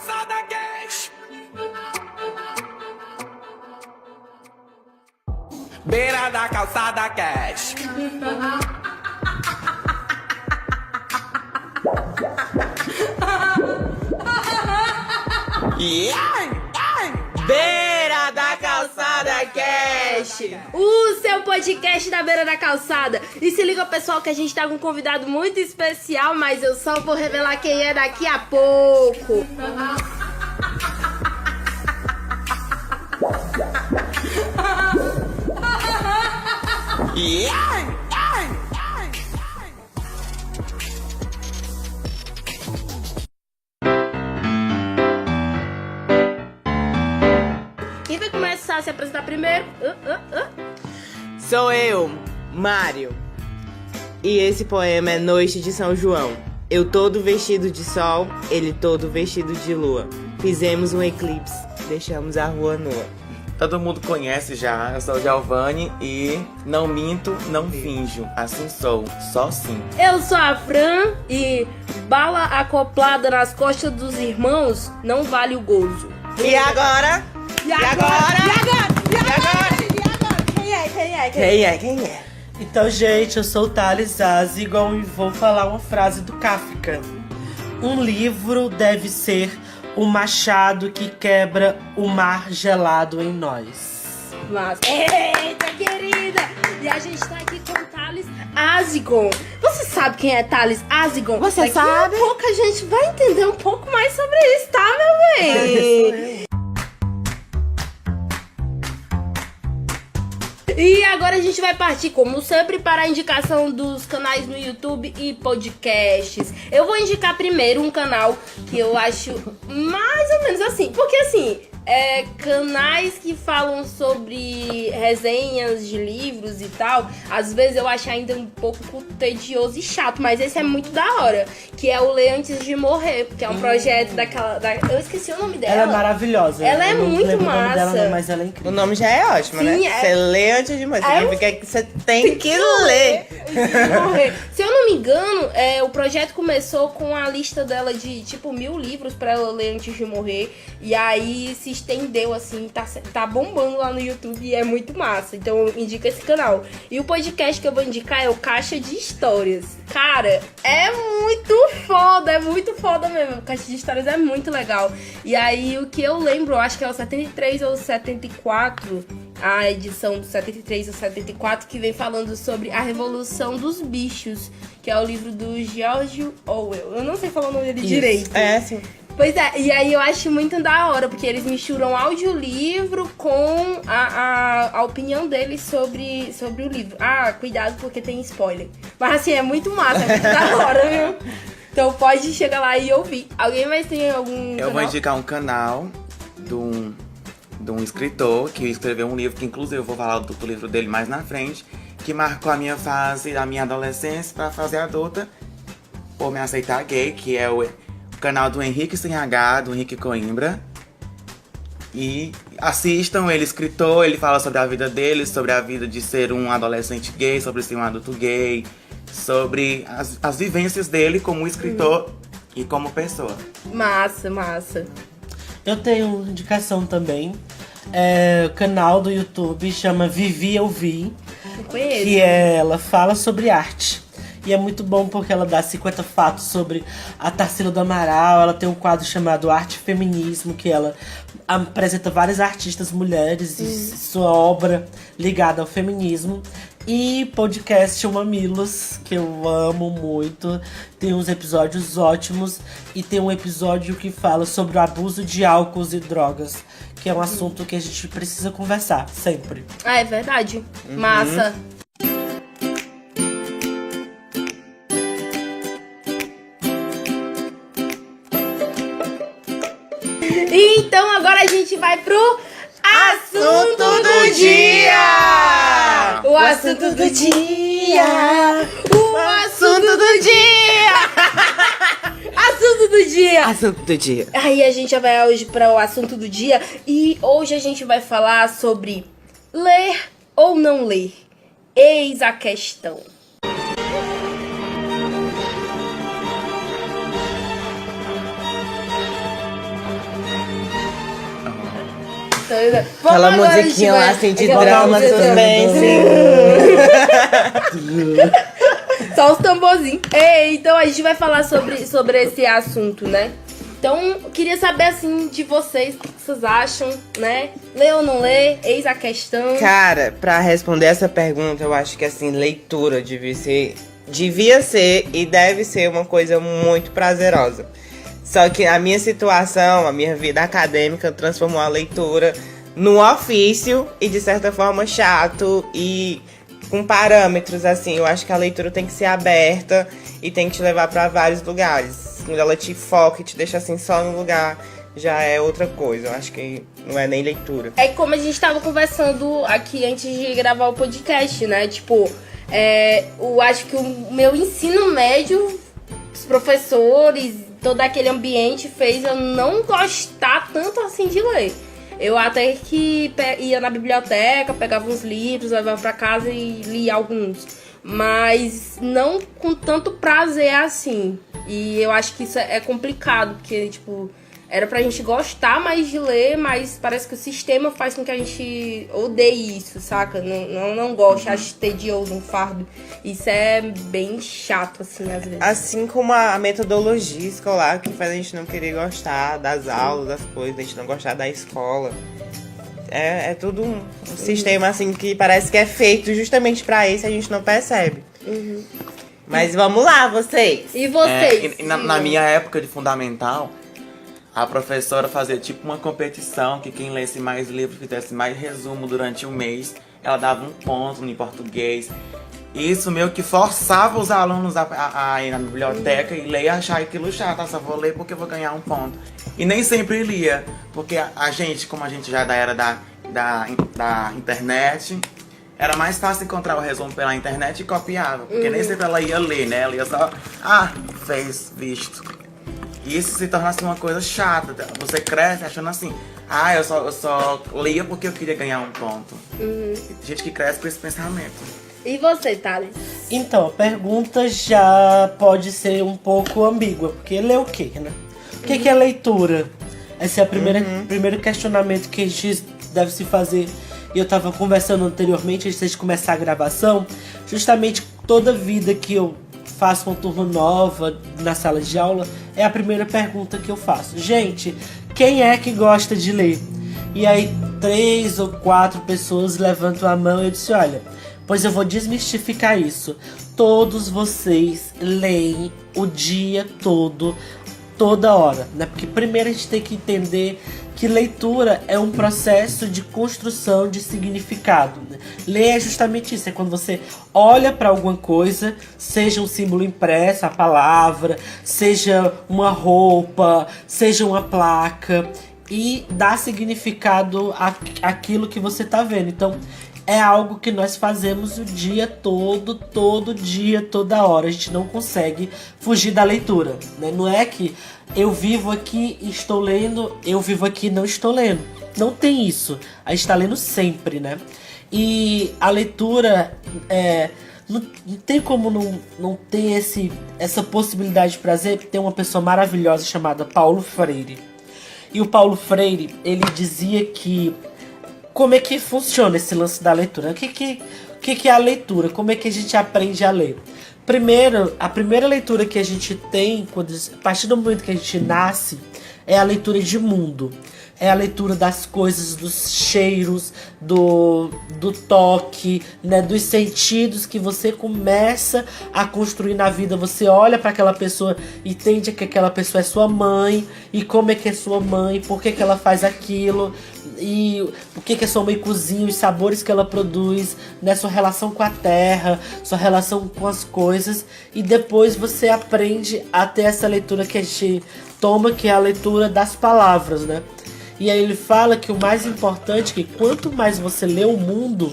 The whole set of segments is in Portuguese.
calçada cash. Beira da calçada cash. Beira da Calçada Cast, o seu podcast da Beira da Calçada. E se liga, pessoal, que a gente tá com um convidado muito especial, mas eu só vou revelar quem é daqui a pouco. Quem vai começar a se apresentar primeiro? Sou eu, Mário. E esse poema é Noite de São João. Eu todo vestido de sol, ele todo vestido de lua. Fizemos um eclipse, deixamos a rua nua. Todo mundo conhece já, eu sou o Giovanni e não minto, não finjo, assim sou, só sim. Eu sou a Fran e bala acoplada nas costas dos irmãos não vale o gozo. E agora? E agora? Quem é? Então, gente, eu sou o Thales Azigon e vou falar uma frase do Kafka. Um livro deve ser o machado que quebra o mar gelado em nós. Mas, eita, querida! E a gente tá aqui com o Thales Azigon. Você sabe quem é Thales Azigon? Você sabe? Daqui a pouco a gente vai entender um pouco mais sobre isso, tá, meu bem? E agora a gente vai partir, como sempre, para a indicação dos canais no YouTube e podcasts. Eu vou indicar primeiro um canal que eu acho mais ou menos assim, porque assim, canais que falam sobre resenhas de livros e tal, às vezes eu acho ainda um pouco tedioso e chato, mas esse é muito da hora, que é o Ler Antes de Morrer, que é um projeto eu esqueci o nome dela. Ela é maravilhosa. Ela é Eu não muito lembro o nome massa. dela, não, mas ela é O incrível. nome já é ótimo, Sim, né? é. Você lê antes de morrer, significa que você tem que ler. Se eu não me engano, o projeto começou com a lista dela de tipo 1000 livros pra ela ler antes de morrer. E aí se estendeu assim, tá bombando lá no YouTube e é muito massa. Então eu indico esse canal. E o podcast que eu vou indicar é o Caixa de Histórias. Cara, é muito foda mesmo. O Caixa de Histórias é muito legal. E aí o que eu lembro, eu acho que é o 73 ou 74, a edição do 73 ou 74, que vem falando sobre a Revolução dos Bichos, que é o livro do George Orwell. Eu não sei falar o nome dele direito. É, sim. Pois é, e aí eu acho muito da hora, porque eles misturam audiolivro com a opinião deles sobre o livro. Ah, cuidado porque tem spoiler. Mas assim, é muito massa, é muito da hora, viu? Então pode chegar lá e ouvir. Alguém mais tem algum Eu vou indicar um canal de um escritor que escreveu um livro, que inclusive eu vou falar do livro dele mais na frente, que marcou a minha fase da minha adolescência pra fase adulta, por me aceitar gay, que é o canal do Henrique Sem H, do Henrique Coimbra. E assistam, ele é escritor, ele fala sobre a vida dele, sobre a vida de ser um adolescente gay, sobre ser um adulto gay, sobre as vivências dele como escritor e como pessoa. Massa. Eu tenho uma indicação também. O canal do YouTube chama Vivi Eu Vi. Não conheço. Que ela fala sobre arte. E é muito bom porque ela dá 50 fatos sobre a Tarsila do Amaral. Ela tem um quadro chamado Arte e Feminismo, que ela apresenta várias artistas mulheres e sua obra ligada ao feminismo. E podcast Mamilos, que eu amo muito. Tem uns episódios ótimos. E tem um episódio que fala sobre o abuso de álcool e drogas, que é um assunto que a gente precisa conversar sempre. Ah, é verdade. Massa. Então agora a gente vai pro assunto do dia! O assunto do dia! O assunto do dia! Assunto do dia! Assunto do dia. Aí a gente já vai hoje para o assunto do dia. E hoje a gente vai falar sobre ler ou não ler. Eis a questão. Aquela Vamos agora, musiquinha gente, lá, vai- assim, de aquela drama, musiquinha. suspense. Só os tamborzinhos. Ei, então a gente vai falar sobre esse assunto, né? Então, eu queria saber, assim, de vocês, o que vocês acham, né? Lê ou não lê? Eis a questão. Cara, pra responder essa pergunta, eu acho que, assim, leitura devia ser e deve ser uma coisa muito prazerosa. Só que a minha situação, a minha vida acadêmica transformou a leitura num ofício e, de certa forma, chato e com parâmetros, assim. Eu acho que a leitura tem que ser aberta e tem que te levar pra vários lugares. Quando ela te foca e te deixa, assim, só no lugar, já é outra coisa. Eu acho que não é nem leitura. É como a gente tava conversando aqui antes de gravar o podcast, né? Tipo, eu acho que o meu ensino médio, os professores, todo aquele ambiente fez eu não gostar tanto assim de ler. Eu até que ia na biblioteca, pegava uns livros, levava pra casa e lia alguns. Mas não com tanto prazer assim. E eu acho que isso é complicado, porque, tipo, era pra gente gostar mais de ler, mas parece que o sistema faz com que a gente odeie isso, saca? Não goste, ache tedioso, um fardo. Isso é bem chato, assim, às vezes. Assim como a metodologia escolar que faz a gente não querer gostar das aulas, das coisas, a gente não gostar da escola. É tudo um sistema assim que parece que é feito justamente pra isso, a gente não percebe. Mas vamos lá, vocês. E vocês? Na minha época de fundamental, a professora fazia tipo uma competição que quem lesse mais livros, fizesse mais resumo durante o mês, ela dava um ponto em português. Isso meio que forçava os alunos a ir na biblioteca e ler e achar aquilo chato. Eu só vou ler porque eu vou ganhar um ponto. E nem sempre lia, porque a gente, como a gente já é da era da internet, era mais fácil encontrar o resumo pela internet e copiava. Porque nem sempre ela ia ler, né? Ela ia só, fez, visto. E isso se torna assim, uma coisa chata. Você cresce achando assim, eu só lia porque eu queria ganhar um ponto. Tem gente que cresce com esse pensamento. E você, Thales? Então, a pergunta já pode ser um pouco ambígua, porque ler o quê, né? O que é leitura? Esse é o primeiro questionamento que a gente deve se fazer. E eu tava conversando anteriormente, antes de começar a gravação, justamente toda vida que eu faço uma turma nova na sala de aula, é a primeira pergunta que eu faço. Gente, quem é que gosta de ler? E aí 3 ou 4 pessoas levantam a mão e eu disse, olha, pois eu vou desmistificar isso. Todos vocês leem o dia todo, toda hora, né? Porque primeiro a gente tem que entender que leitura é um processo de construção de significado, né? Ler é justamente isso, é quando você olha para alguma coisa, seja um símbolo impresso, a palavra, seja uma roupa, seja uma placa, e dá significado àquilo que você tá vendo. Então, é algo que nós fazemos o dia todo dia, toda hora. A gente não consegue fugir da leitura, né? Não é que eu vivo aqui e estou lendo, eu vivo aqui e não estou lendo. Não tem isso. A gente está lendo sempre, né? E a leitura, não tem como não ter essa possibilidade de prazer. Tem uma pessoa maravilhosa chamada Paulo Freire. E o Paulo Freire, ele dizia que como é que funciona esse lance da leitura? O que é a leitura? Como é que a gente aprende a ler? Primeiro, a primeira leitura que a gente tem, a partir do momento que a gente nasce, é a leitura de mundo. É a leitura das coisas, dos cheiros, do toque, né, dos sentidos que você começa a construir na vida. Você olha para aquela pessoa e entende que aquela pessoa é sua mãe, e como é que é sua mãe, por que ela faz aquilo, e o que a sua mãe cozinha, os sabores que ela produz, né, sua relação com a terra, sua relação com as coisas, e depois você aprende a ter essa leitura que a gente toma, que é a leitura das palavras, né? E aí ele fala que o mais importante é que quanto mais você lê o mundo,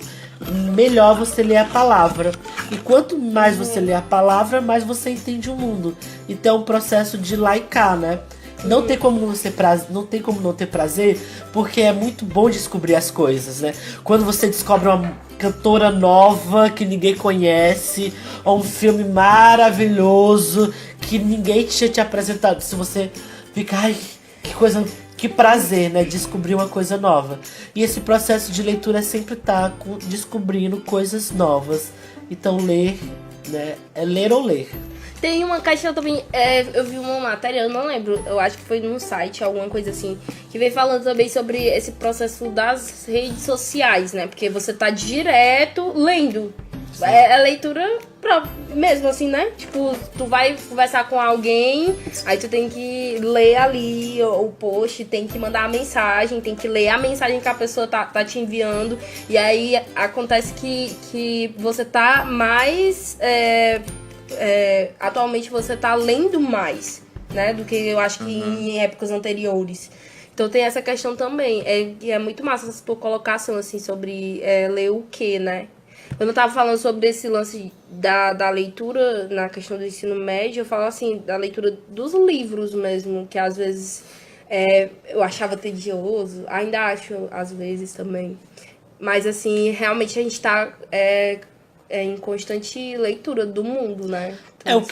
melhor você lê a palavra. E quanto mais você lê a palavra, mais você entende o mundo. Então é um processo de laicar, né? Não tem como não ter prazer, porque é muito bom descobrir as coisas, né? Quando você descobre uma cantora nova que ninguém conhece, ou um filme maravilhoso que ninguém tinha te apresentado, se você fica, ai, que que prazer, né? Descobrir uma coisa nova. E esse processo de leitura é sempre estar descobrindo coisas novas. Então ler, né? É ler ou ler. Tem uma questão também, eu vi uma matéria, eu não lembro, eu acho que foi num site, alguma coisa assim, que veio falando também sobre esse processo das redes sociais, né? Porque você tá direto lendo. É leitura mesmo, assim, né? Tipo, tu vai conversar com alguém, aí tu tem que ler ali o post, tem que mandar a mensagem, tem que ler a mensagem que a pessoa tá te enviando. E aí acontece que você tá mais... atualmente você tá lendo mais, né? Do que eu acho que em épocas anteriores. Então tem essa questão também. É muito massa essa tua colocação, assim, sobre ler o quê, né? Quando eu tava falando sobre esse lance da leitura na questão do ensino médio, eu falo assim, da leitura dos livros mesmo, que às vezes eu achava tedioso, ainda acho às vezes também. Mas assim, realmente a gente tá em constante leitura do mundo, né? Então,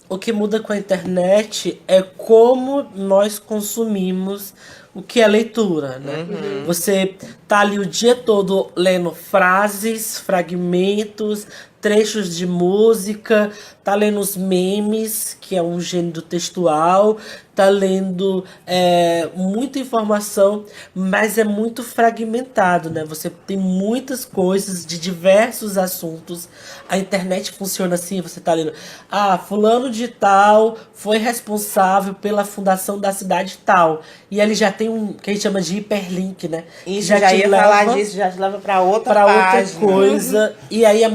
O que muda com a internet é como nós consumimos o que é leitura, né? Você tá ali o dia todo lendo frases, fragmentos, trechos de música, tá lendo os memes, que é um gênero textual, tá lendo muita informação, mas é muito fragmentado, né? Você tem muitas coisas de diversos assuntos. A internet funciona assim, você tá lendo, fulano de tal foi responsável pela fundação da cidade tal. E ele já tem um que a gente chama de hiperlink, né? Isso, já ia falar disso, já te leva pra outra página. Coisa. E aí é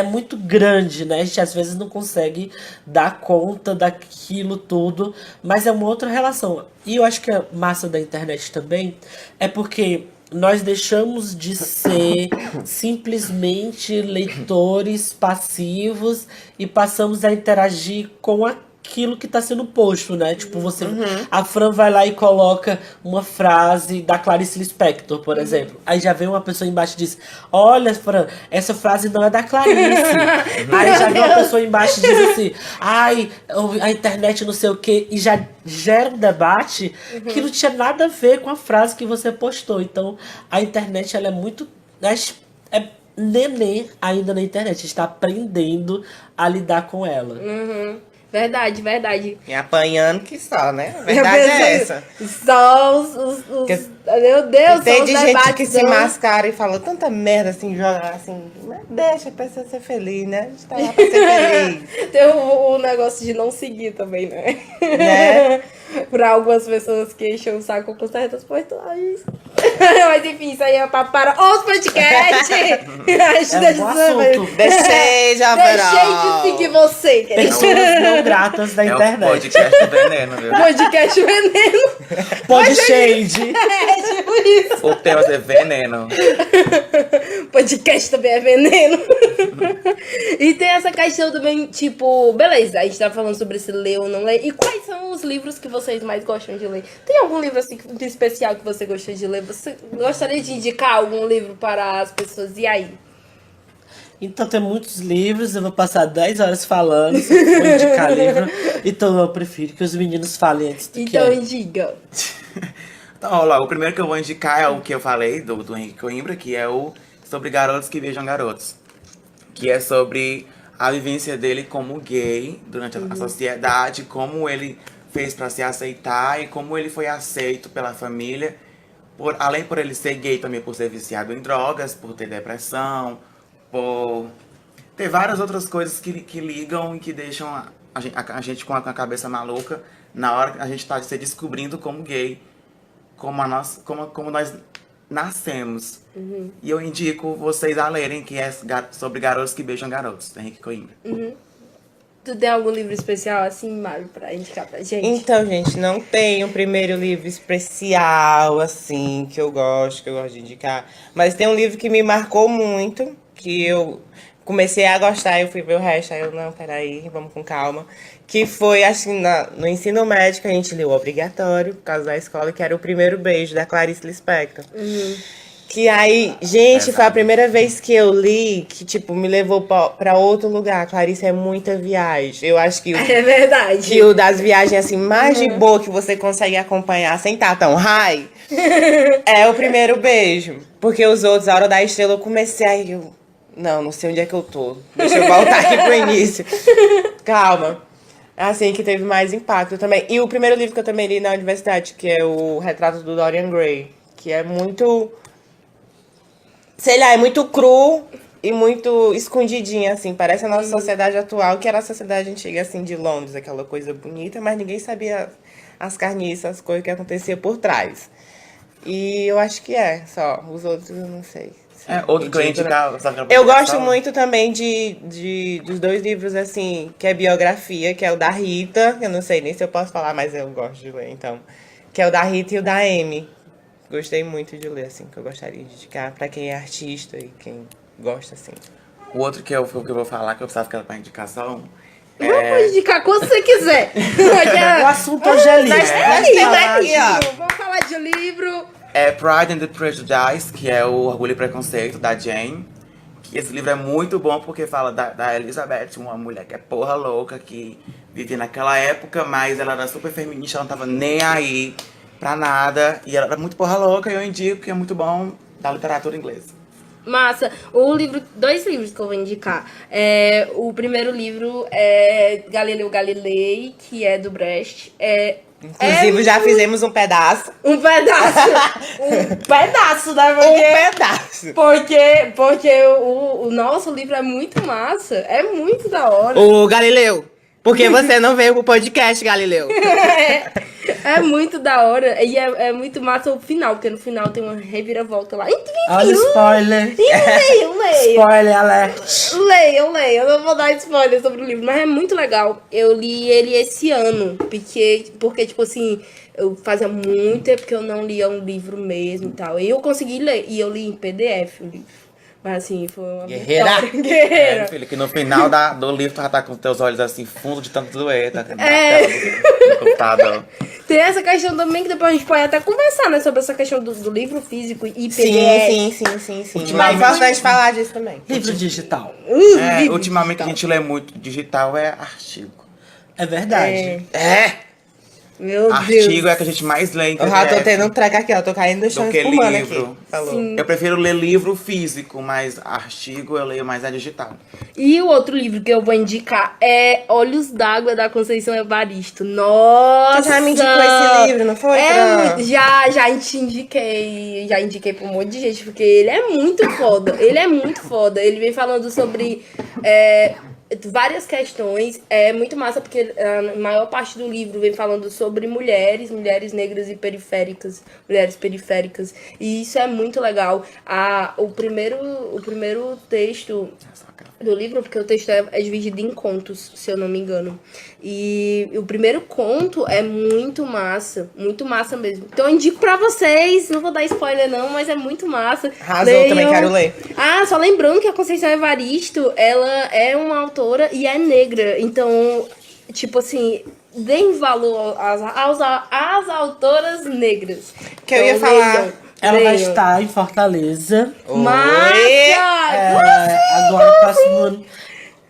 muito grande, né? A gente às vezes não consegue dar conta daquilo tudo, mas é uma outra relação. E eu acho que a massa da internet também é porque nós deixamos de ser simplesmente leitores passivos e passamos a interagir com aquilo que está sendo posto, né? Tipo, a Fran vai lá e coloca uma frase da Clarice Lispector, por exemplo. Aí já vem uma pessoa embaixo e diz, olha, Fran, essa frase não é da Clarice. Aí já vem uma pessoa embaixo e diz assim, a internet não sei o quê. E já gera um debate que não tinha nada a ver com a frase que você postou. Então, a internet, ela é muito... neném ainda na internet. A gente está aprendendo a lidar com ela. Verdade, verdade. E apanhando que só, né? A verdade é essa. Só os meu Deus, tem só de os gente debates que se mascara e fala tanta merda assim, joga assim, mas deixa a pessoa ser feliz, né? A gente tá lá pra ser feliz. Tem o negócio de não seguir também, né? Né? Pra algumas pessoas que enchem o saco com certas postagens. Mas enfim, isso aí é para os podcasts. Assunto. Deixei de seguir você, querido. Pessoas não gratas da É o internet. podcast do veneno, viu? Podcast veneno. Pod shade. Tipo isso. O tema é veneno. Podcast também é veneno. E tem essa questão também, tipo, beleza, a gente tá falando sobre esse ler ou não ler. E quais são os livros que vocês mais gostam de ler? Tem algum livro assim de especial que você gosta de ler? Você gostaria de indicar algum livro para as pessoas? E aí? Então tem muitos livros, eu vou passar 10 horas falando, se eu for indicar livro. Então eu prefiro que os meninos falem antes do Então que diga. Então, olha lá, o primeiro que eu vou indicar é o que eu falei, do Henrique Coimbra, que é o Sobre Garotos que Beijam Garotos. Que é sobre a vivência dele como gay durante a sociedade, como ele fez pra se aceitar e como ele foi aceito pela família. Além por ele ser gay, também por ser viciado em drogas, por ter depressão, por ter várias outras coisas que ligam e que deixam a gente com a cabeça maluca na hora que a gente tá se descobrindo como gay, como nós nascemos. E eu indico vocês a lerem, que é Sobre Garotos que Beijam Garotos, do Henrique Coimbra. Tu tem algum livro especial assim, Mário, pra indicar pra gente? Então, gente, não tem um primeiro livro especial, assim, que eu gosto de indicar. Mas tem um livro que me marcou muito, que eu comecei a gostar, eu fui ver o resto, aí eu, não, peraí, vamos com calma. Que foi, assim, no ensino médio, que a gente leu obrigatório, por causa da escola, que era O Primeiro Beijo, da Clarice Lispector. Que aí, gente, foi a primeira vez que eu li que, tipo, me levou pra outro lugar. Clarice, é muita viagem. Eu acho que É verdade. que o das viagens, assim, mais de boa que você consegue acompanhar sem estar tão high é o primeiro beijo. Porque os outros, a Hora da Estrela, eu comecei aí, não sei onde é que eu tô. Deixa eu voltar aqui pro início. Calma. Assim, que teve mais impacto também. E o primeiro livro que eu também li na universidade, que é o Retrato do Dorian Gray. Que é muito... Sei lá, é muito cru e muito escondidinho, assim. Parece a nossa sociedade atual, que era a sociedade antiga, assim, de Londres. Aquela coisa bonita, mas ninguém sabia as carniças, as coisas que aconteciam por trás. E eu acho que é, só. Os outros eu não sei. Outro que eu ia indicar, Eu gosto muito também dos dois livros, assim, que é biografia, que é o da Rita. Eu não sei nem se eu posso falar, mas eu gosto de ler, então. Que é o da Rita e o da Amy. Gostei muito de ler, assim, que eu gostaria de indicar pra quem é artista e quem gosta, assim. O outro que eu vou falar, que eu precisava ficar pra indicação, Pode indicar quando você quiser. O assunto hoje é livro. Vamos falar de livro. é Pride and the Prejudice, que é o Orgulho e Preconceito, da Jane. Que esse livro é muito bom porque fala da Elizabeth, uma mulher que é porra louca, que vivia naquela época, mas ela era super feminista, ela não tava nem aí pra nada. E ela era muito porra louca, e eu indico que é muito bom da literatura inglesa. Massa. Dois livros que eu vou indicar. O primeiro livro é Galileu Galilei, que é do Brecht. Inclusive, já fizemos um pedaço. Um pedaço. Um pedaço, né? Um pedaço. Porque o nosso livro é muito massa. É muito da hora. Ô, Galileu, por que você não veio pro podcast, Galileu? É muito da hora. E é muito massa o final, porque no final tem uma reviravolta lá. Enfim, Olha o spoiler. leio. Spoiler alert. Leio. Eu não vou dar spoiler sobre o livro, mas é muito legal. Eu li ele esse ano, porque tipo assim, eu fazia muito tempo que eu não lia um livro mesmo e tal. E eu consegui ler, e eu li em PDF o livro. Mas assim, foi uma Guerreira. vitória. Guerreira. Meu filho, que no final do livro tu já tá com teus olhos assim, fundo de tanto doer, tá? Do computador. Tem essa questão também que depois a gente pode até conversar, né? Sobre essa questão do livro físico e PDF. Sim. Mas é importante falar disso também. Livro digital. Ultimamente a gente lê muito digital, é artigo. É verdade. Meu Artigo Deus. é que a gente mais lê em Eu já tô PDF tendo um treco aqui, ó. Tô caindo do chão do que espumando livro. aqui. Falou. Sim. Eu prefiro ler livro físico, mas artigo eu leio mais a digital. E o outro livro que eu vou indicar é Olhos d'Água, da Conceição Evaristo. Nossa! Você já me indicou esse livro, não foi, Fran? Já te indiquei. Já indiquei pra um monte de gente, porque ele é muito foda. Ele vem falando sobre várias questões. É muito massa, porque a maior parte do livro vem falando sobre mulheres negras e periféricas, mulheres periféricas. E isso é muito legal. O primeiro texto do livro, porque o texto é dividido em contos, se eu não me engano. E o primeiro conto é muito massa mesmo. Então eu indico pra vocês, não vou dar spoiler não, mas é muito massa. Arrasou, Leiam. também quero ler. Só lembrando que a Conceição Evaristo, ela é uma autora e é negra. Então, tipo assim, deem valor às autoras negras. Que eu ia Então, falar. Ela vai leiam. estar em Fortaleza. Agora, próximo ano.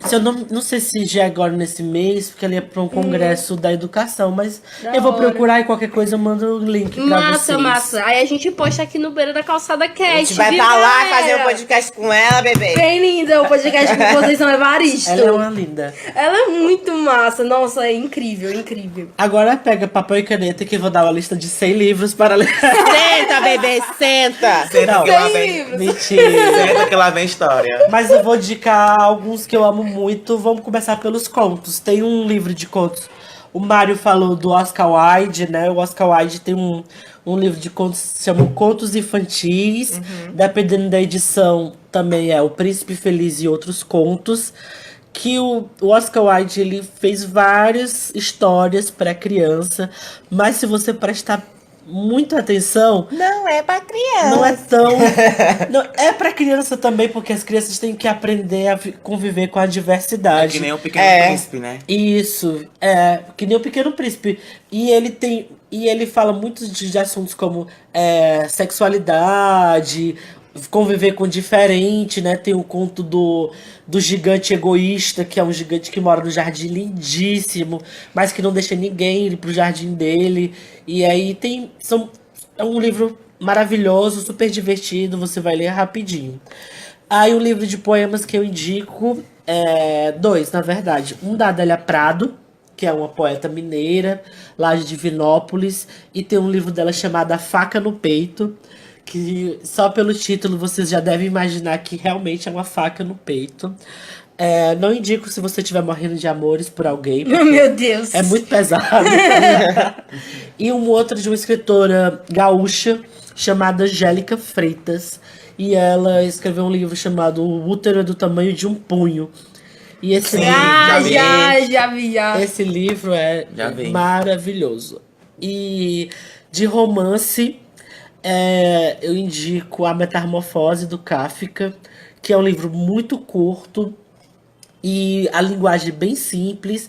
Se eu não sei se já é agora nesse mês, porque ela ia para um congresso da educação, mas Da eu vou hora. procurar e qualquer coisa eu mando o link pra vocês. Massa. Aí a gente posta aqui no Beira da Calçada Cast. A gente vai viu, pra lá galera? fazer um podcast com ela, bebê. Bem linda o podcast com Conceição Evaristo. Ela é uma linda. Ela é muito massa. Nossa, é incrível. Agora pega papel e caneta que eu vou dar uma lista de 100 livros para ler. Senta, bebê, senta. Senta que lá Tem vem, livros. Mentira. senta que lá vem história. Mas eu vou indicar alguns que eu amo muito. Vamos começar pelos contos. Tem um livro de contos. O Mário falou do Oscar Wilde, né? O Oscar Wilde tem um livro de contos que se chama Contos Infantis. Dependendo da edição, também é O Príncipe Feliz e Outros Contos. Que o Oscar Wilde, ele fez várias histórias para criança. Mas se você prestar muita atenção, Não é pra criança. não é tão. Não, é pra criança também, porque as crianças têm que aprender a conviver com a É diversidade. que nem o Pequeno É. Príncipe, né? Isso, é, que nem o Pequeno Príncipe. E ele fala muito de assuntos como sexualidade, conviver com o diferente, né? Tem o conto do gigante egoísta, que é um gigante que mora no jardim lindíssimo, mas que não deixa ninguém ir pro jardim dele. E aí é um livro maravilhoso, super divertido, você vai ler rapidinho. Aí o livro de poemas que eu indico é dois, na verdade. Um da Adélia Prado, que é uma poeta mineira, lá de Divinópolis, e tem um livro dela chamado A Faca no Peito, que só pelo título vocês já devem imaginar que realmente é uma faca no peito. Não indico se você estiver morrendo de amores por alguém, porque Meu Deus. é muito pesado. E um outro de uma escritora gaúcha chamada Angélica Freitas. E ela escreveu um livro chamado O Útero é do Tamanho de um Punho. E esse Ah, já vi. já. esse livro é Já vi. maravilhoso. E de romance, eu indico A Metamorfose do Kafka, que é um livro muito curto e a linguagem bem simples.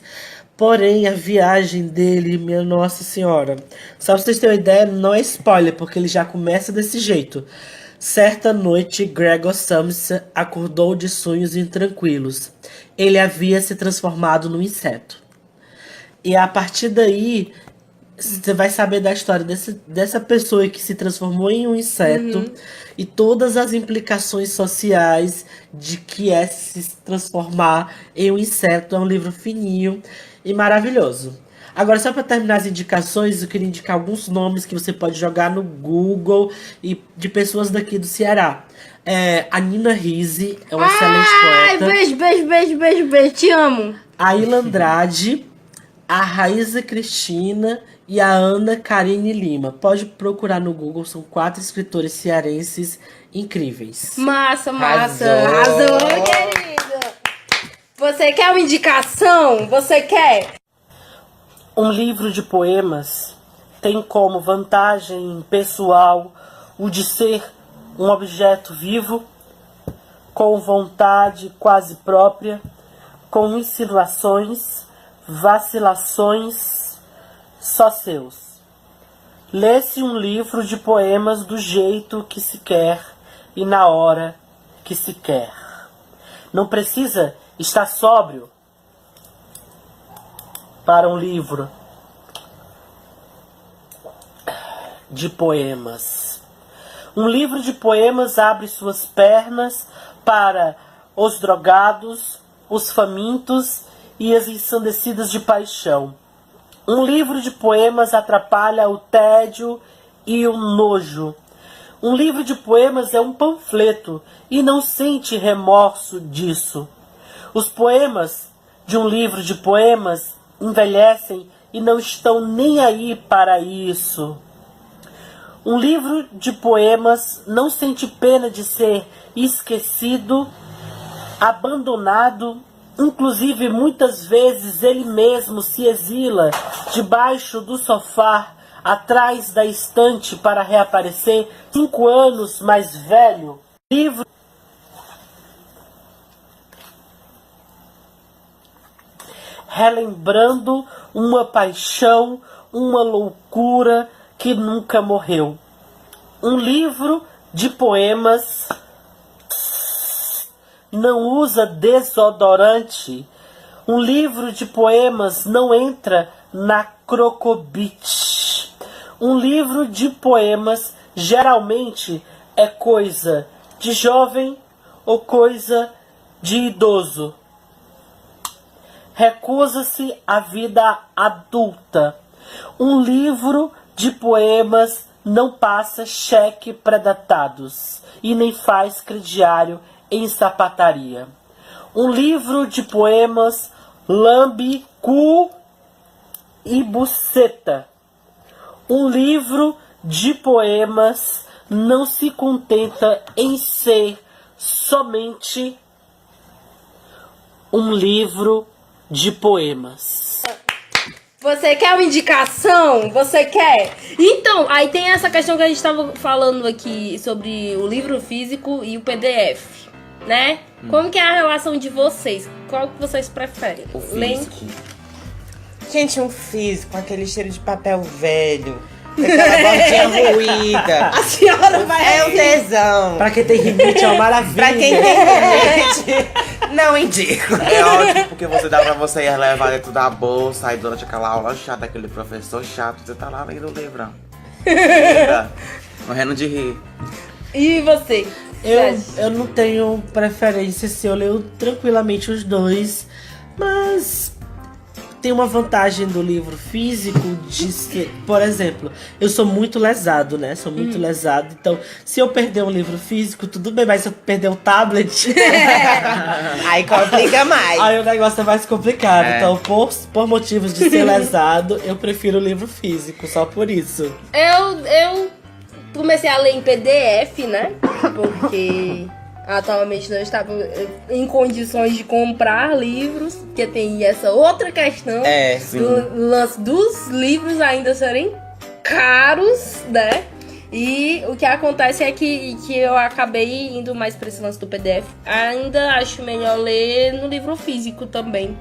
Porém, a viagem dele, minha Nossa Senhora. Só pra vocês terem uma ideia, não é spoiler, porque ele já começa desse jeito. Certa noite, Gregor Samsa acordou de sonhos intranquilos. Ele havia se transformado num inseto. E a partir daí, você vai saber da história dessa pessoa que se transformou em um inseto e todas as implicações sociais de que é se transformar em um inseto. É um livro fininho e maravilhoso. Agora, só para terminar as indicações, eu queria indicar alguns nomes que você pode jogar no Google e de pessoas daqui do Ceará. A Nina Risi é uma excelente Ai, poeta. beijo, te amo. A Ilha Andrade, a Raíza Cristina e a Ana Karine Lima. Pode procurar no Google, são 4 escritores cearenses incríveis. Massa, Arrasou. arrasou, querido. Você quer uma indicação? Você quer? Um livro de poemas tem como vantagem pessoal o de ser um objeto vivo, com vontade quase própria, com insinuações, vacilações só seus. Lê-se um livro de poemas do jeito que se quer e na hora que se quer. Não precisa estar sóbrio para um livro de poemas. Um livro de poemas abre suas pernas para os drogados, os famintos e as ensandecidas de paixão. Um livro de poemas atrapalha o tédio e o nojo. Um livro de poemas é um panfleto e não sente remorso disso. Os poemas de um livro de poemas envelhecem e não estão nem aí para isso. Um livro de poemas não sente pena de ser esquecido, abandonado, inclusive muitas vezes ele mesmo se exila debaixo do sofá, atrás da estante para reaparecer 5 anos mais velho. Livro relembrando uma paixão, uma loucura que nunca morreu. Um livro de poemas não usa desodorante. Um livro de poemas não entra na crocobite. Um livro de poemas geralmente é coisa de jovem ou coisa de idoso. Recusa-se à vida adulta. Um livro de poemas não passa cheque pré-datados e nem faz crediário em sapataria. Um livro de poemas lambe cu e buceta. Um livro de poemas não se contenta em ser somente um livro de poemas. Você quer uma indicação? Você quer? Então, aí tem essa questão que a gente tava falando aqui sobre o livro físico e o PDF, né? Como que é a relação de vocês? Qual que vocês preferem? O Leem? físico. Gente, um físico, aquele cheiro de papel velho. Com aquela bordinha ruída. A senhora vai É um tesão. Pra quem tem rinite é uma maravilha. Pra quem tem limite, não indico. É ótimo porque você dá pra você ir levar dentro da bolsa, aí durante aquela aula chata, aquele professor chato, você tá lá lendo o livro. Linda. Morrendo de rir. E você? Eu não tenho preferência se eu leio tranquilamente os dois, mas tem uma vantagem do livro físico de ser, por exemplo, eu sou muito lesado, né? Sou muito lesado, então se eu perder um livro físico, tudo bem, mas se eu perder o tablet, Aí complica mais. aí o negócio é mais complicado. É. Então, por motivos de ser lesado, eu prefiro o livro físico, só por isso. Eu comecei a ler em PDF, né? Porque atualmente não estava em condições de comprar livros, porque tem essa outra questão do lance dos livros ainda serem caros, né? E o que acontece é que eu acabei indo mais para esse lance do PDF. Ainda acho melhor ler no livro físico também.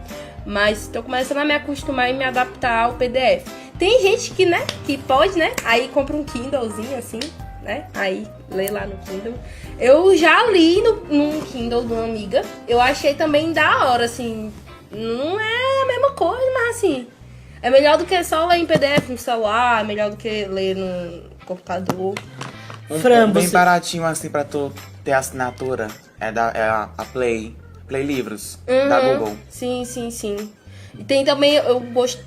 Mas tô começando a me acostumar e me adaptar ao PDF. Tem gente que, né, que pode, né? Aí compra um Kindlezinho assim, né? Aí lê lá no Kindle. Eu já li num Kindle de uma amiga. Eu achei também da hora, assim. Não é a mesma coisa, mas assim. É melhor do que só ler em PDF no celular. É melhor do que ler no computador. Fran, Bem você- baratinho assim pra tu ter assinatura. É a Play Livros, da Google. Sim, sim, sim. E tem também, eu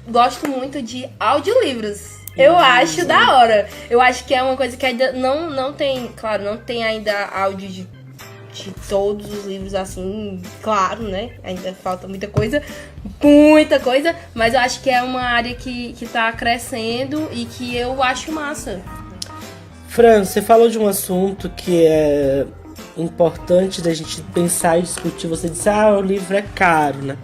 gosto muito de audiolivros. Eu acho da hora. Eu acho que é uma coisa que ainda não tem, claro, não tem ainda áudio de todos os livros assim, claro, né? Ainda falta muita coisa, mas eu acho que é uma área que tá crescendo e que eu acho massa. Fran, você falou de um assunto que é importante da gente pensar e discutir. Você disse, o livro é caro, né?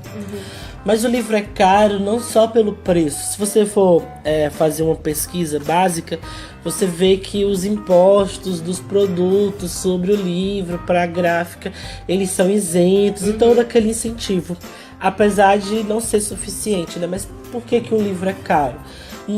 Mas o livro é caro não só pelo preço. Se você for fazer uma pesquisa básica, você vê que os impostos dos produtos sobre o livro para a gráfica, eles são isentos e todo aquele incentivo. Apesar de não ser suficiente, né? Mas por que um livro é caro?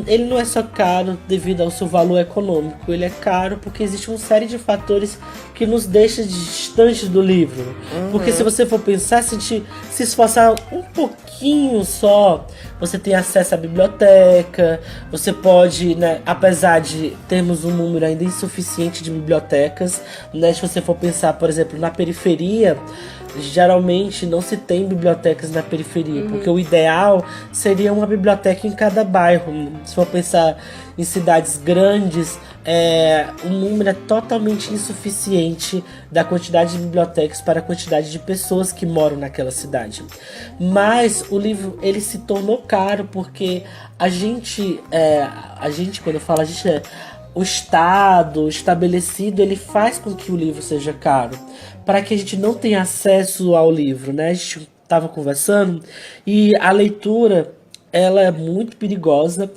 Ele não é só caro devido ao seu valor econômico, ele é caro porque existe uma série de fatores que nos deixam distante do livro. Porque se você for pensar, se a gente se esforçar um pouquinho só, você tem acesso à biblioteca, você pode, né, apesar de termos um número ainda insuficiente de bibliotecas, né, se você for pensar, por exemplo, na periferia, geralmente não se tem bibliotecas na periferia, porque o ideal seria uma biblioteca em cada bairro. Se for pensar em cidades grandes, o número é totalmente insuficiente da quantidade de bibliotecas para a quantidade de pessoas que moram naquela cidade. Mas o livro, ele se tornou caro porque a gente, quando eu falo a gente, o Estado estabelecido, ele faz com que o livro seja caro, para que a gente não tenha acesso ao livro, né? A gente estava conversando e a leitura, ela é muito perigosa,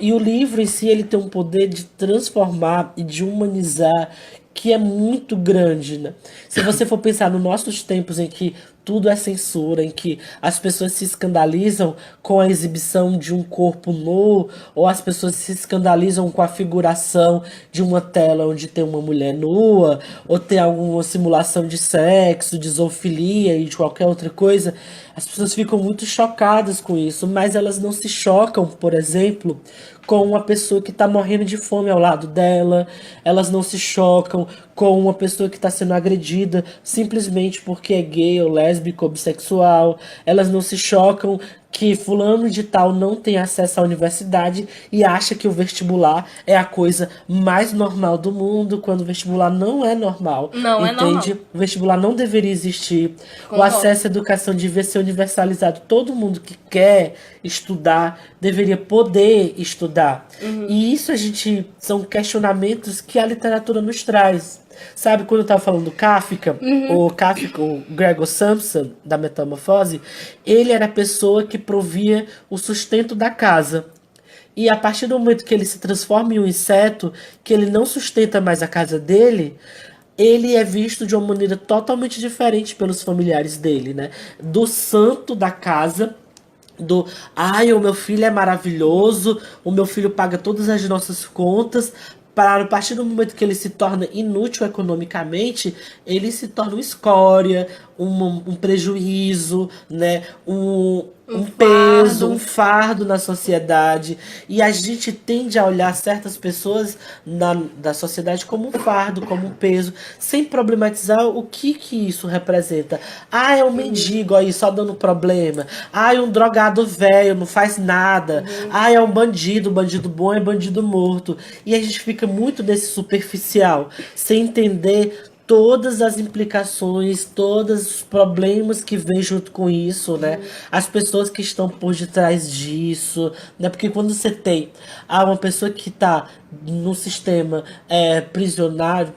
e o livro em si, ele tem um poder de transformar e de humanizar que é muito grande, né? Se você for pensar nos nossos tempos em que tudo é censura, em que as pessoas se escandalizam com a exibição de um corpo nu, ou as pessoas se escandalizam com a figuração de uma tela onde tem uma mulher nua, ou tem alguma simulação de sexo, de zoofilia e de qualquer outra coisa, as pessoas ficam muito chocadas com isso, mas elas não se chocam, por exemplo, com uma pessoa que está morrendo de fome ao lado dela, elas não se chocam com uma pessoa que está sendo agredida simplesmente porque é gay ou lésbico ou bissexual, elas não se chocam que fulano de tal não tem acesso à universidade e acha que o vestibular é a coisa mais normal do mundo, quando o vestibular não é normal. Não é entende? normal. O vestibular não deveria existir. O Concordo. acesso à educação devia ser universalizado. Todo mundo que quer estudar deveria poder estudar. E isso são questionamentos que a literatura nos traz. Sabe quando eu tava falando do Kafka? O Kafka, o Gregor Samsa, da Metamorfose, ele era a pessoa que provia o sustento da casa. E a partir do momento que ele se transforma em um inseto, que ele não sustenta mais a casa dele, ele é visto de uma maneira totalmente diferente pelos familiares dele, né? Do santo da casa, o meu filho é maravilhoso, o meu filho paga todas as nossas contas, para a partir do momento que ele se torna inútil economicamente, ele se torna uma escória, um prejuízo, né? Um peso, um fardo na sociedade. E a gente tende a olhar certas pessoas da sociedade como um fardo, como um peso, sem problematizar o que isso representa. Ah, é um mendigo aí só dando problema. Ah, é um drogado velho, não faz nada. Ah, é um bandido bom é bandido morto. E a gente fica muito nesse superficial, sem entender todas as implicações, todos os problemas que vêm junto com isso, né? As pessoas que estão por detrás disso, né? Porque quando você tem uma pessoa que está no sistema prisionário,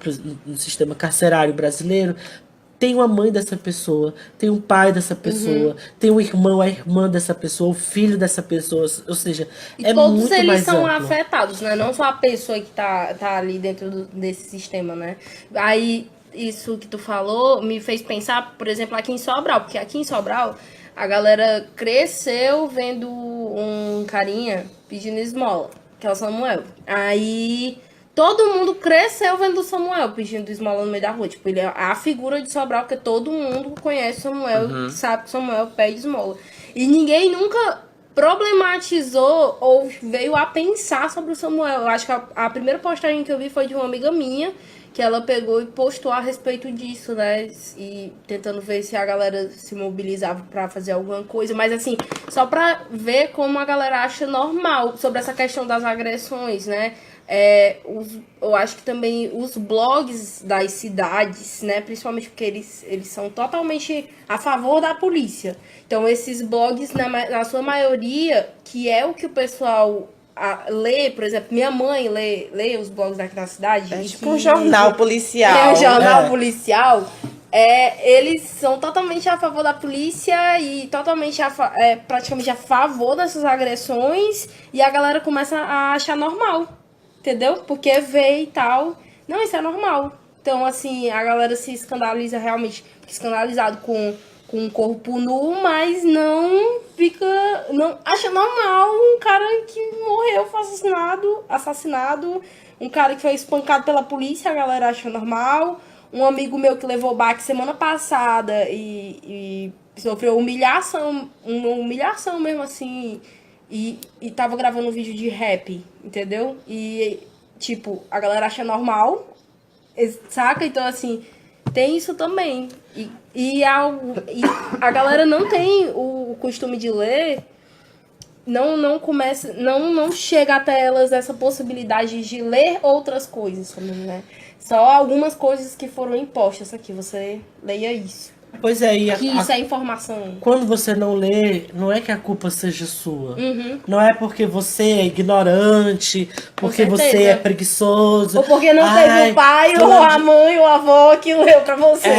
no sistema carcerário brasileiro, tem uma mãe dessa pessoa, tem um pai dessa pessoa, tem um irmão, a irmã dessa pessoa, o filho dessa pessoa, ou seja, E todos muito eles mais são amplo. afetados, né? Não só a pessoa que tá ali dentro desse sistema, né? Aí, isso que tu falou me fez pensar, por exemplo, aqui em Sobral. Porque aqui em Sobral, a galera cresceu vendo um carinha pedindo esmola, que é o Samuel. Aí, todo mundo cresceu vendo o Samuel pedindo esmola no meio da rua. Tipo, ele é a figura de Sobral, porque todo mundo conhece o Samuel, sabe que o Samuel pede esmola. E ninguém nunca problematizou ou veio a pensar sobre o Samuel. Eu acho que a primeira postagem que eu vi foi de uma amiga minha, que ela pegou e postou a respeito disso, né? E tentando ver se a galera se mobilizava pra fazer alguma coisa. Mas, assim, só pra ver como a galera acha normal sobre essa questão das agressões, né? Eu acho que também os blogs das cidades, né? Principalmente porque eles são totalmente a favor da polícia. Então, esses blogs, na sua maioria, que é o que o pessoal lê, por exemplo, minha mãe lê os blogs daqui da cidade. É tipo um jornal policial. É um jornal policial. Eles são totalmente a favor da polícia e totalmente praticamente a favor dessas agressões. E a galera começa a achar normal, entendeu? Porque vê e tal. Não, isso é normal. Então, assim, a galera se escandaliza realmente, fica escandalizado com um corpo nu, mas não acha normal um cara que morreu, foi assassinado, um cara que foi espancado pela polícia, a galera acha normal, um amigo meu que levou baque semana passada e sofreu humilhação, uma humilhação mesmo assim, e tava gravando um vídeo de rap, entendeu? E, tipo, a galera acha normal, saca? Então, assim, tem isso também. E a galera não tem o costume de ler, não chega até elas essa possibilidade de ler outras coisas também, né? Só algumas coisas que foram impostas aqui, você leia isso. Pois é, Que isso é informação. Quando você não lê, não é que a culpa seja sua. Não é porque você é ignorante, porque você é preguiçoso. Ou porque não teve o pai, ou a mãe, ou a avó que leu pra você.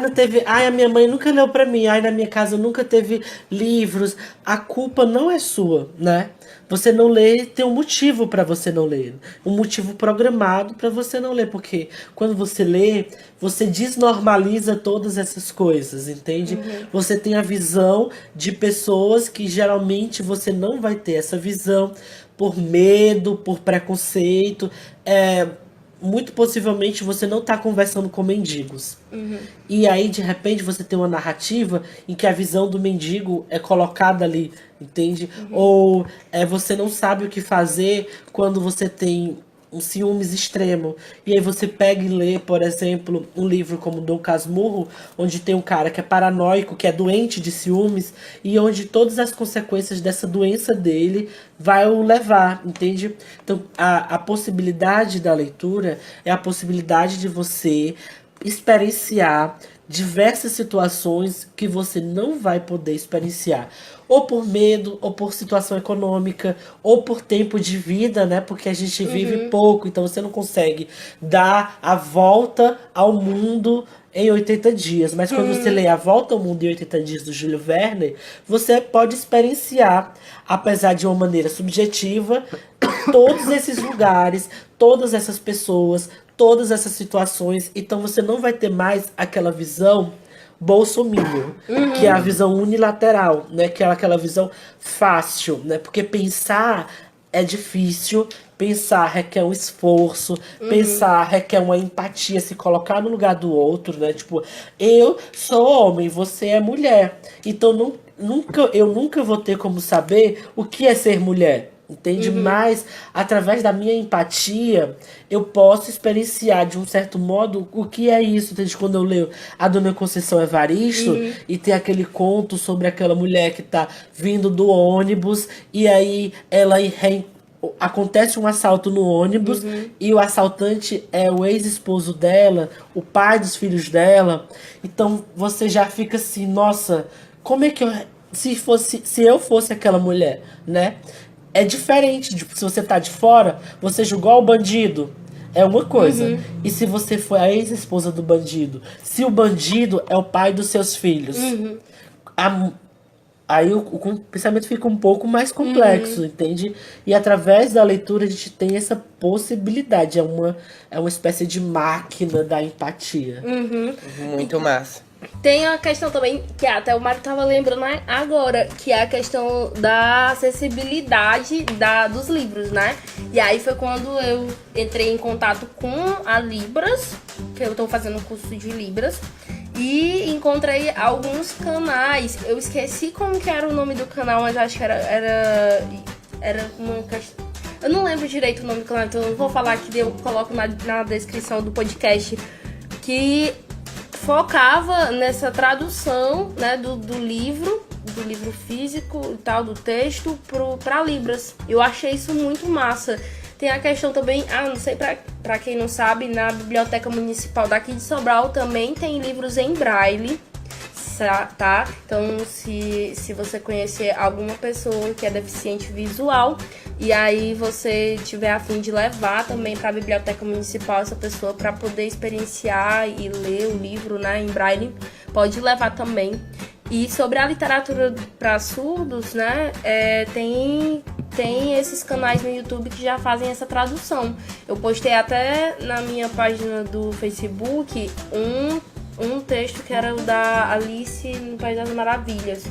Não teve. A minha mãe nunca leu pra mim. Na minha casa nunca teve livros. A culpa não é sua, né? Você não lê, tem um motivo para você não ler. Um motivo programado para você não ler. Porque quando você lê, você desnormaliza todas essas coisas, entende? Você tem a visão de pessoas que geralmente você não vai ter essa visão por medo, por preconceito. Muito possivelmente você não está conversando com mendigos. E aí, de repente, você tem uma narrativa em que a visão do mendigo é colocada ali, entende? Ou você não sabe o que fazer quando você tem um ciúmes extremo. E aí você pega e lê, por exemplo, um livro como Dom Casmurro, onde tem um cara que é paranoico, que é doente de ciúmes, e onde todas as consequências dessa doença dele vai o levar, entende? Então, a possibilidade da leitura é a possibilidade de você experienciar, diversas situações que você não vai poder experienciar. Ou por medo, ou por situação econômica, ou por tempo de vida, né? Porque a gente vive pouco, então você não consegue dar a volta ao mundo em 80 dias. Mas quando você lê A Volta ao Mundo em 80 Dias, do Júlio Verne, você pode experienciar, apesar de uma maneira subjetiva, todos esses lugares, todas essas pessoas, todas essas situações. Então você não vai ter mais aquela visão bolsominion, que é a visão unilateral, né? Que é aquela visão fácil, né? Porque pensar é difícil, pensar requer um esforço, pensar requer uma empatia, se colocar no lugar do outro, né? Tipo, eu sou homem, você é mulher. Então eu nunca vou ter como saber o que é ser mulher. Entende? Mas, através da minha empatia, eu posso experienciar, de um certo modo, o que é isso. Entende? Quando eu leio a Dona Conceição Evaristo, e tem aquele conto sobre aquela mulher que tá vindo do ônibus, e aí ela acontece um assalto no ônibus, e o assaltante é o ex-esposo dela, o pai dos filhos dela. Então, você já fica assim, nossa, como é que eu... Se eu fosse aquela mulher, né? É diferente, se você tá de fora, você julgar o bandido, é uma coisa. E se você for a ex-esposa do bandido, se o bandido é o pai dos seus filhos, aí o pensamento fica um pouco mais complexo, entende? E através da leitura a gente tem essa possibilidade, é uma espécie de máquina da empatia. Muito massa. Tem a questão também, que até o Mário tava lembrando agora, que é a questão da acessibilidade dos livros, né? E aí foi quando eu entrei em contato com a Libras, que eu tô fazendo um curso de Libras, e encontrei alguns canais. Eu esqueci como que era o nome do canal, mas acho que era uma questão... Eu não lembro direito o nome do canal, então eu não vou falar aqui, eu coloco na descrição do podcast, que focava nessa tradução, né, do livro físico e tal, do texto, para Libras. Eu achei isso muito massa. Tem a questão também, não sei, pra quem não sabe, na Biblioteca Municipal daqui de Sobral também tem livros em braille, tá? Então, se você conhecer alguma pessoa que é deficiente visual, e aí você tiver a fim de levar também para a Biblioteca Municipal essa pessoa para poder experienciar e ler o livro, né, em braille, pode levar também. E sobre a literatura para surdos, né, tem esses canais no YouTube que já fazem essa tradução. Eu postei até na minha página do Facebook um texto que era o da Alice no País das Maravilhas,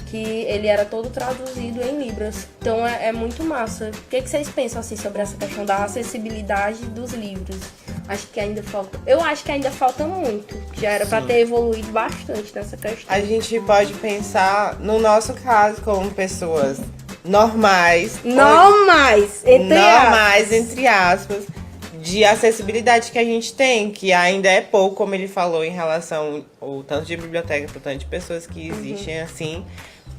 que ele era todo traduzido em Libras. Então é muito massa. O que vocês pensam assim sobre essa questão da acessibilidade dos livros? Acho que ainda falta. Eu acho que ainda falta muito. Já era para ter evoluído bastante nessa questão. A gente pode pensar no nosso caso como pessoas normais, entre aspas, de acessibilidade que a gente tem, que ainda é pouco, como ele falou, em relação ao tanto de biblioteca, pro tanto de pessoas que existem assim.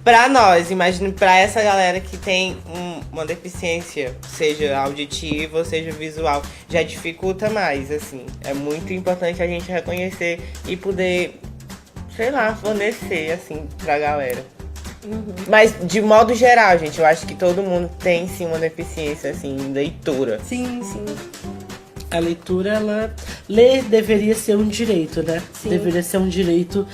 Pra nós, imagine pra essa galera que tem uma deficiência, seja auditiva ou seja visual, já dificulta mais, assim. É muito importante a gente reconhecer e poder, sei lá, fornecer, assim, pra galera. Mas, de modo geral, gente, eu acho que todo mundo tem, sim, uma deficiência, assim, em leitura. Sim, sim. A leitura, ler deveria ser um direito, né? Sim. Deveria ser um direito,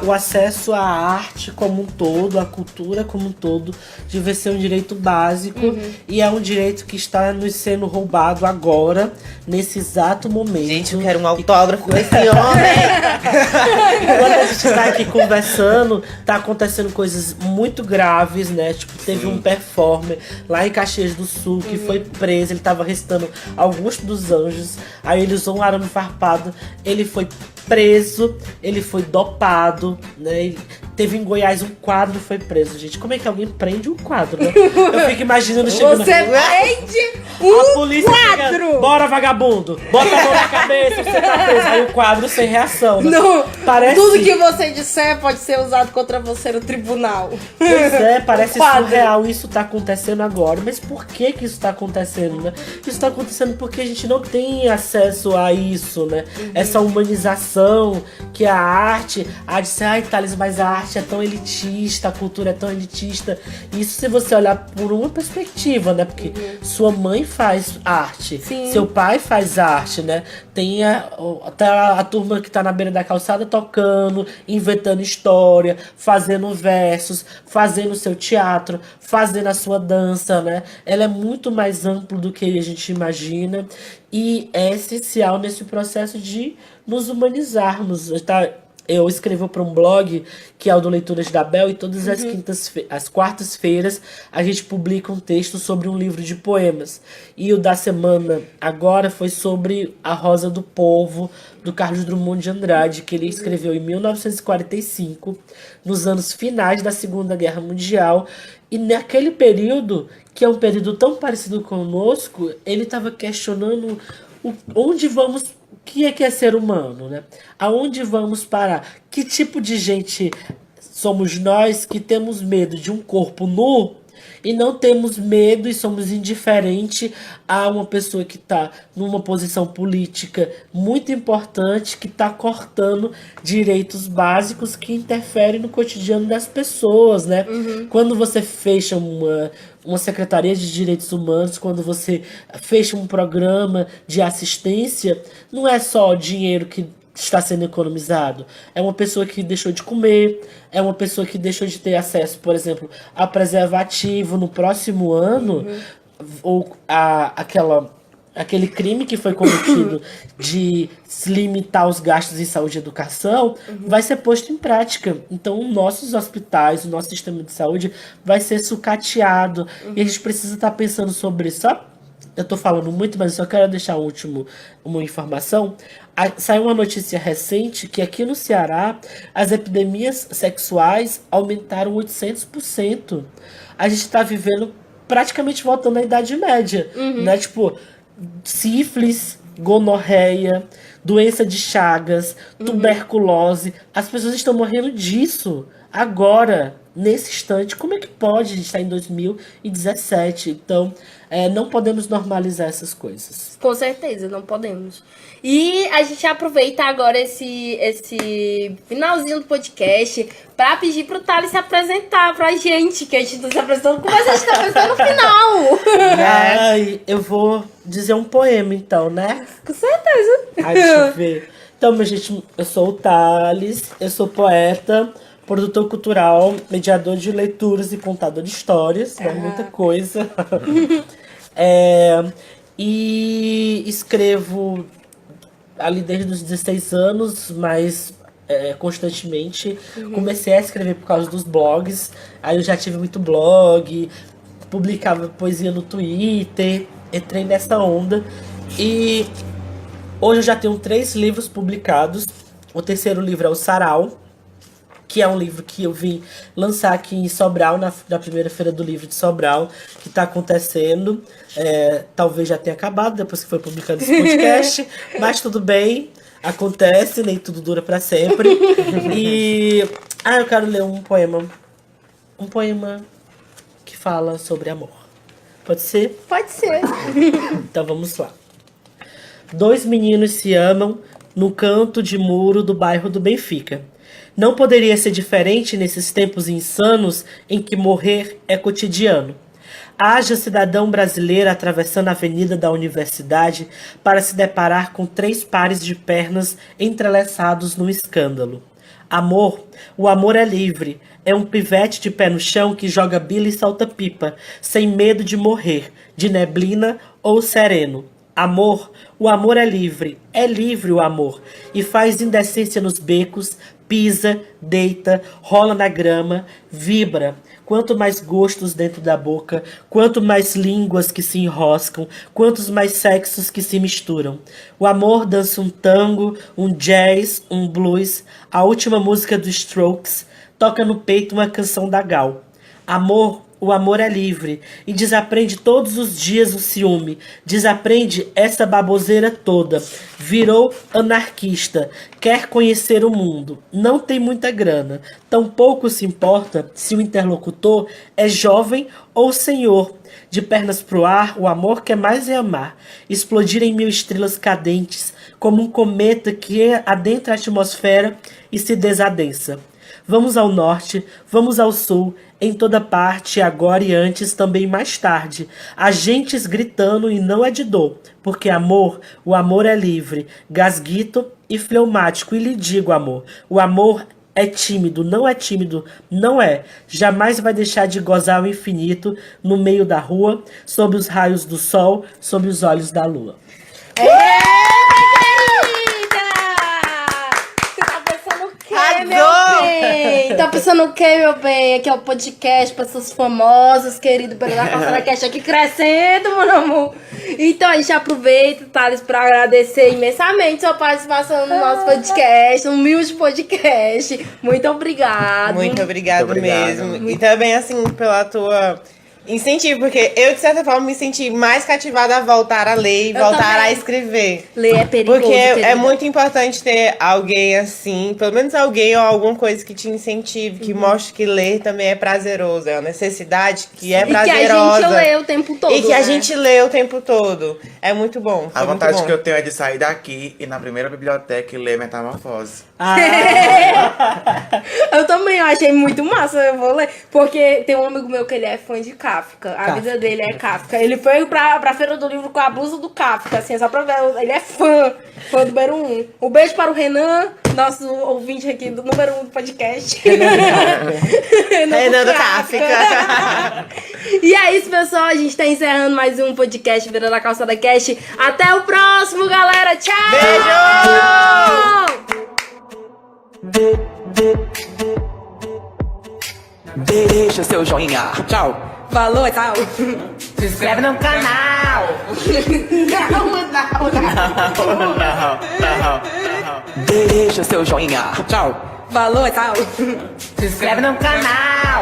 o acesso à arte como um todo, à cultura como um todo, deve ser um direito básico. E é um direito que está nos sendo roubado agora, nesse exato momento. Gente, eu quero um autógrafo desse homem! Enquanto a gente tá aqui conversando, tá acontecendo coisas muito graves, né? Tipo, teve um performer lá em Caxias do Sul que foi preso, ele tava recitando Augusto dos Anjos, aí ele usou um arame farpado, ele foi preso, ele foi dopado, né? Teve em Goiás um quadro, foi preso. Gente, como é que alguém prende um quadro, né? Eu fico imaginando chegando... Você prende a polícia quadro! Chega, bora, vagabundo! Bota a mão na cabeça, você tá preso. Aí o quadro sem reação, né? Não, Parece... Tudo que você disser pode ser usado contra você no tribunal. Pois é, parece Quadro. surreal isso tá acontecendo agora. Mas por que que isso tá acontecendo, né? Isso tá acontecendo porque a gente não tem acesso a isso, né? Essa humanização que a arte... A de ser, ai, Thales, mas a arte é tão elitista, a cultura é tão elitista. Isso se você olhar por uma perspectiva, né? Porque sua mãe faz arte, Sim. seu pai faz arte, né? Tem até a turma que tá na beira da calçada tocando, inventando história, fazendo versos, fazendo seu teatro, fazendo a sua dança, né? Ela é muito mais ampla do que a gente imagina e é essencial nesse processo de nos humanizarmos, tá? Eu escrevo para um blog que é o do Leituras da Bel e todas as quartas-feiras a gente publica um texto sobre um livro de poemas. E o da semana agora foi sobre A Rosa do Povo, do Carlos Drummond de Andrade, que ele escreveu em 1945, nos anos finais da Segunda Guerra Mundial. E naquele período, que é um período tão parecido conosco, ele estava questionando onde vamos... O que é ser humano, né? Aonde vamos parar? Que tipo de gente somos nós que temos medo de um corpo nu e não temos medo e somos indiferentes a uma pessoa que está numa posição política muito importante, que está cortando direitos básicos que interferem no cotidiano das pessoas, né? Quando você fecha uma Secretaria de Direitos Humanos, quando você fecha um programa de assistência, não é só dinheiro que está sendo economizado. É uma pessoa que deixou de comer, é uma pessoa que deixou de ter acesso, por exemplo, a preservativo no próximo ano, ou aquele crime que foi cometido de se limitar os gastos em saúde e educação, vai ser posto em prática. Então, nossos hospitais, o nosso sistema de saúde vai ser sucateado. E a gente precisa estar pensando sobre isso. Eu tô falando muito, mas eu só quero deixar uma informação. Saiu uma notícia recente que aqui no Ceará as epidemias sexuais aumentaram 800%. A gente tá vivendo praticamente voltando à Idade Média, né? Tipo, sífilis, gonorreia, doença de Chagas, tuberculose. As pessoas estão morrendo disso agora, nesse instante. Como é que pode? A gente está em 2017. Então, não podemos normalizar essas coisas. Com certeza, não podemos. E a gente aproveita agora esse finalzinho do podcast pra pedir pro Thales se apresentar pra gente, que a gente tá se apresentando, mas a gente tá apresentando no final. Ai, eu vou dizer um poema então, né? Com certeza. Ai, deixa eu ver. Então, minha gente, eu sou o Thales, eu sou poeta, produtor cultural, mediador de leituras e contador de histórias, né? Muita coisa. E escrevo ali desde os 16 anos, mas constantemente. Comecei a escrever por causa dos blogs, aí eu já tive muito blog, publicava poesia no Twitter, entrei nessa onda. E hoje eu já tenho 3 livros publicados. O terceiro livro é o Sarau, que é um livro que eu vim lançar aqui em Sobral, na primeira feira do livro de Sobral, que está acontecendo. Talvez já tenha acabado depois que foi publicado esse podcast, mas tudo bem, acontece, nem tudo dura para sempre. E eu quero ler um poema que fala sobre amor. Pode ser? Pode ser. Então vamos lá. 2 meninos se amam no canto de muro do bairro do Benfica. Não poderia ser diferente nesses tempos insanos em que morrer é cotidiano. Haja cidadão brasileiro atravessando a avenida da universidade para se deparar com 3 pares de pernas entrelaçados num escândalo. Amor, o amor é livre, é um pivete de pé no chão que joga bila e salta pipa, sem medo de morrer, de neblina ou sereno. Amor, o amor é livre o amor, e faz indecência nos becos, pisa, deita, rola na grama, vibra. Quanto mais gostos dentro da boca, quanto mais línguas que se enroscam, quantos mais sexos que se misturam. O amor dança um tango, um jazz, um blues, a última música dos Strokes, toca no peito uma canção da Gal. Amor, o amor é livre e desaprende todos os dias o ciúme. Desaprende essa baboseira toda. Virou anarquista, quer conhecer o mundo. Não tem muita grana. Tampouco se importa se o interlocutor é jovem ou senhor. De pernas pro ar, o amor quer mais é amar. Explodir em 1000 estrelas cadentes, como um cometa que adentra a atmosfera e se desadensa. Vamos ao norte, vamos ao sul, em toda parte, agora e antes, também mais tarde. Agentes gritando e não é de dor, porque amor, o amor é livre, gasguito e fleumático. E lhe digo, amor, o amor é tímido, não é. Jamais vai deixar de gozar o infinito no meio da rua, sob os raios do sol, sob os olhos da lua. Tá pensando o que, meu bem? Aqui é o podcast, pessoas famosas, querido, pela Calçada Cast aqui crescendo, meu amor. Então a gente aproveita, Thales, pra agradecer imensamente sua participação no nosso podcast, um humilde podcast. Muito obrigado. Muito obrigado Muito obrigado. mesmo. E também, assim, pela tua incentivo, porque eu, de certa forma, me senti mais cativada a voltar a ler e voltar também. a escrever. Ler é perigoso, Porque querida. é muito importante ter alguém assim, pelo menos alguém ou alguma coisa que te incentive, que mostre que ler também é prazeroso, é uma necessidade que é E que a prazerosa. gente lê o tempo todo, E que a né? gente lê o tempo todo. É muito bom. A foi vontade muito bom. que eu tenho é de sair daqui e na primeira biblioteca e ler Metamorfose. Eu também achei muito massa, eu vou ler. Porque tem um amigo meu que ele é fã de Kafka. A vida dele é Kafka. Ele foi pra Feira do Livro com a blusa do Kafka, assim, só pra ver. Ele é fã do número 1. Um beijo para o Renan, nosso ouvinte aqui do número 1 do podcast. Renan do Kafka. E é isso, pessoal. A gente tá encerrando mais um podcast Virando a Calçada Cast. Até o próximo, galera. Tchau! Deixa seu joinha. Tchau. Falou, tchau! Se inscreve no canal. Deixa seu joinha. Tchau. Falou, tchau! Se inscreve no canal.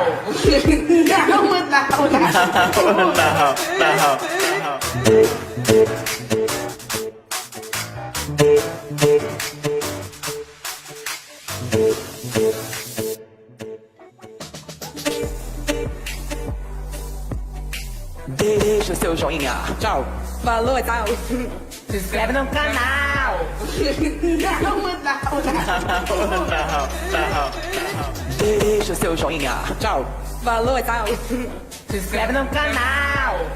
Deixa seu joinha. Tchau. Falou, tchau! Se inscreve no canal. Deixa seu joinha. Tchau. Falou, tchau! Se inscreve no canal.